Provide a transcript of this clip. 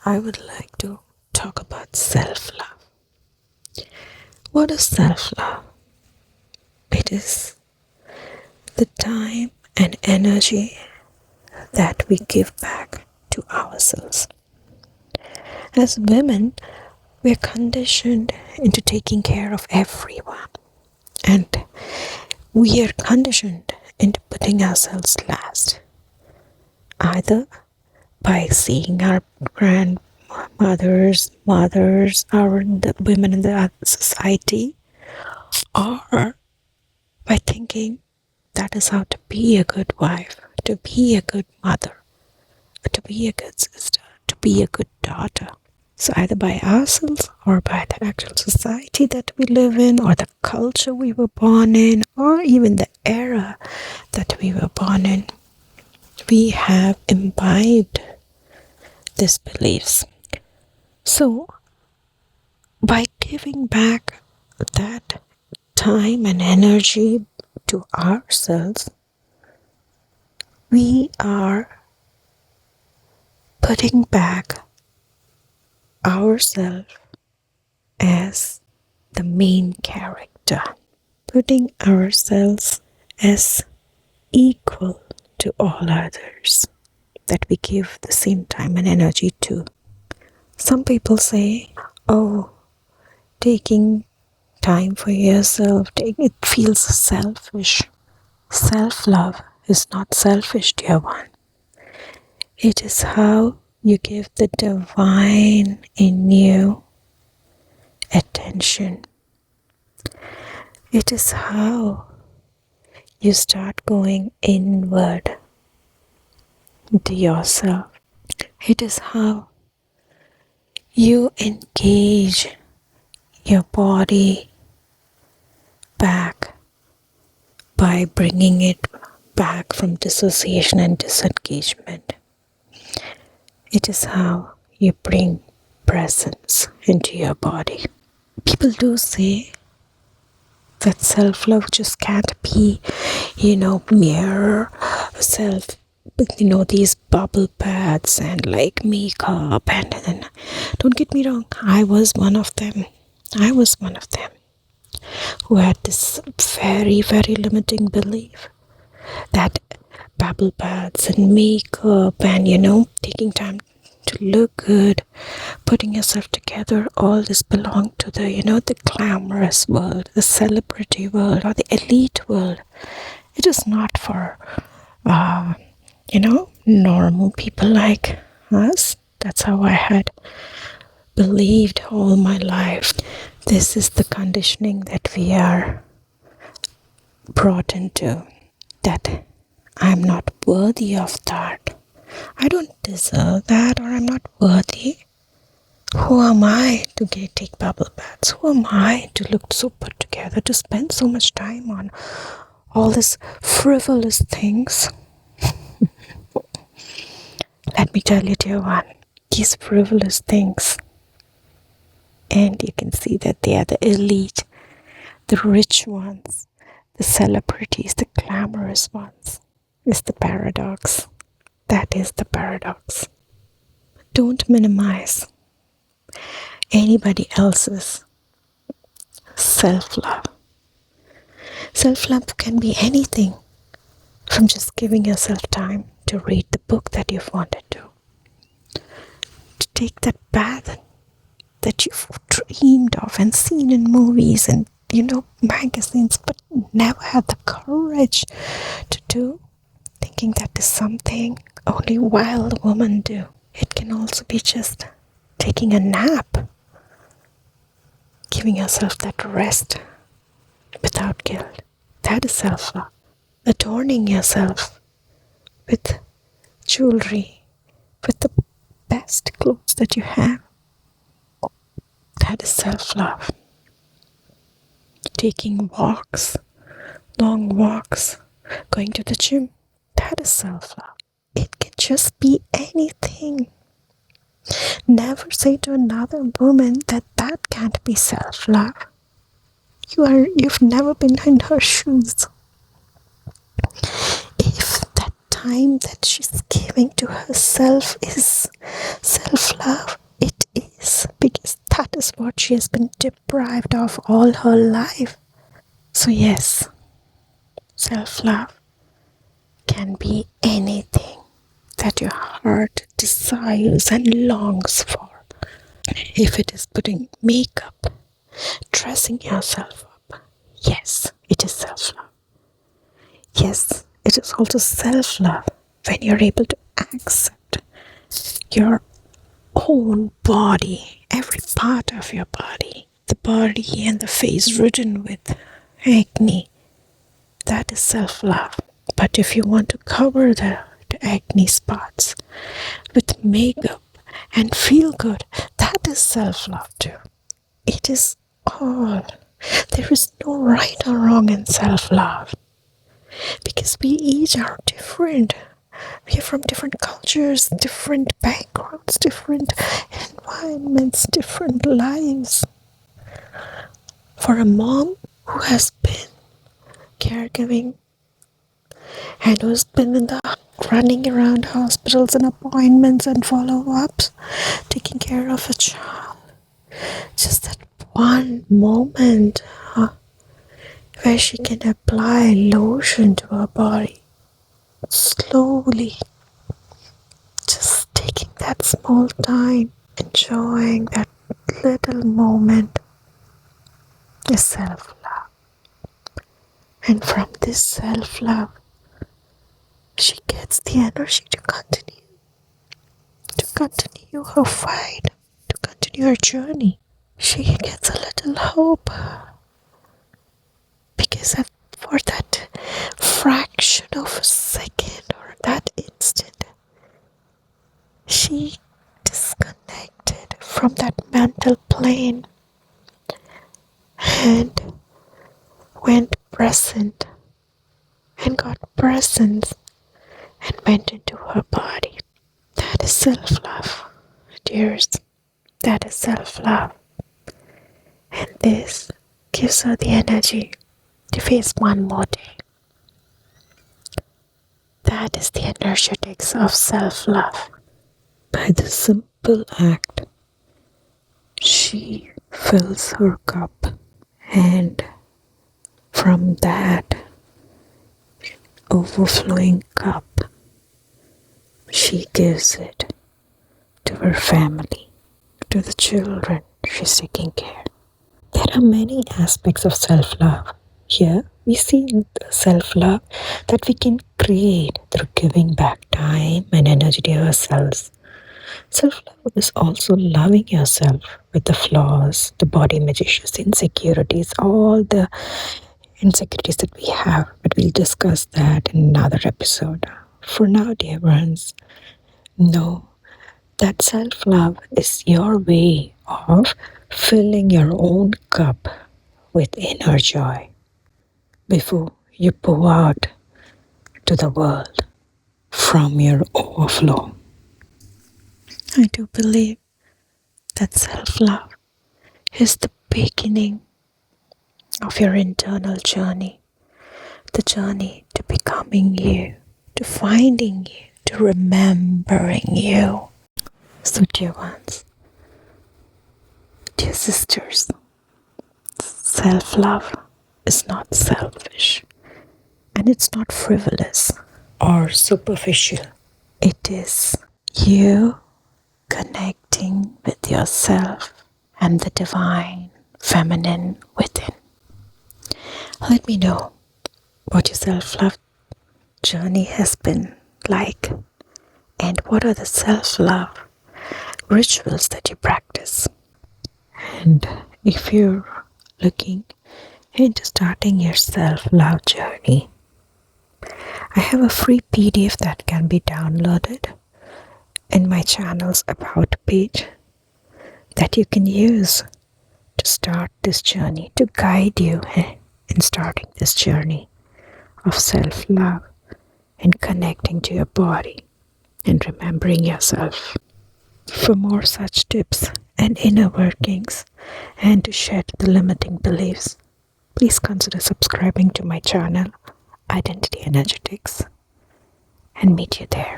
I would like to talk about self-love. What is self-love? It is the time and energy that we give back to ourselves. As women, we're conditioned into taking care of everyone, and we are conditioned into putting ourselves last, either by seeing our grandmothers, mothers, or the women in the society, or by thinking that is how to be a good wife, to be a good mother, to be a good sister, to be a good daughter. So either by ourselves or by the actual society that we live in, or the culture we were born in, or even the era that we were born in, we have imbibed these beliefs. So by giving back that time and energy to ourselves, we are putting back ourselves as the main character, putting ourselves as equal to all others that we give the same time and energy to. Some people say, oh, taking time for yourself, it feels selfish. Self-love is not selfish, dear one. It is how you give the divine in you attention. It is how you start going inward to yourself. It is how you engage your body back by bringing it back from dissociation and disengagement. It is how you bring presence into your body. People do say that self-love just can't be, mere self, these bubble baths and like makeup. And don't get me wrong, I was one of them who had this very, very limiting belief that bubble baths and makeup and, taking time to look good, putting yourself together, all this belonged to the glamorous world, the celebrity world, or the elite world. It is not for, normal people like us. That's how I had believed all my life. This is the conditioning that we are brought into, that I'm not worthy of that. I don't deserve that, or I'm not worthy. Who am I to take bubble baths? Who am I to look so put together, to spend so much time on all these frivolous things? Let me tell you, dear one, these frivolous things, and you can see that they are the elite, the rich ones, the celebrities, the glamorous ones, is the paradox. That is the paradox. Don't minimize anybody else's self-love. Self-love can be anything, from just giving yourself time to read the book that you've wanted to take that bath that you've dreamed of and seen in movies and magazines, but never had the courage to do, thinking that is something only wild women do. It can also be just taking a nap, giving yourself that rest without guilt. That is self-love. Adorning yourself with jewelry, with the best clothes that you have. That is self-love. Taking walks, long walks, going to the gym. That is self-love. It can just be anything. Never say to another woman that can't be self-love. You've never been in her shoes. If that time that she's giving to herself is Self-love, it is, because that is what she has been deprived of all her life. So yes, self-love can be anything that your heart desires and longs for. If it is putting makeup, dressing yourself up, yes, it is self-love. Yes, it is also self-love when you're able to accept your own body, every part of your body, the body and the face ridden with acne. That is self-love. But if you want to cover the acne spots with makeup and feel good, that is self-love too. It is all. There is no right or wrong in self-love, because we each are different. We are from different cultures, different backgrounds, different environments, different lives. For a mom who has been caregiving and who's been in the running around hospitals and appointments and follow-ups, taking care of a child, just that one moment where she can apply lotion to her body slowly, just taking that small time, enjoying that little moment is self-love. And from this self-love, she gets the energy to continue her fight, to continue her journey. She gets a little hope, because for that fraction of a second or that instant, she disconnected from that mental plane and went present and got presence and went into her body. That is self-love, dears. That is self-love. And this gives her the energy to face one more day. That is the energetics of self-love. By the simple act, she fills her cup, and from that overflowing cup, she gives it to her family, to the children she's taking care. There are many aspects of self-love. Here we see the self-love that we can create through giving back time and energy to ourselves. Self-love is also loving yourself with the flaws, the body image issues, insecurities, all the insecurities that we have. But we'll discuss that in another episode. For now, dear ones, know that self-love is your way of filling your own cup with inner joy before you pour out to the world from your overflow. I do believe that self-love is the beginning of your internal journey, the journey to becoming you, to finding you, to remembering you. So, dear ones, dear sisters, self-love is not selfish, and it's not frivolous or superficial. It is you connecting with yourself and the divine feminine within. Let me know what your self-love journey has been like, and what are the self-love rituals that you practice. And if you're looking into starting your self-love journey, I have a free PDF that can be downloaded in my channel's About page that you can use to start this journey, to guide you in starting this journey of self-love and connecting to your body and remembering yourself. For more such tips and inner workings, and to shed the limiting beliefs, please consider subscribing to my channel, Identity Energetics, and meet you there.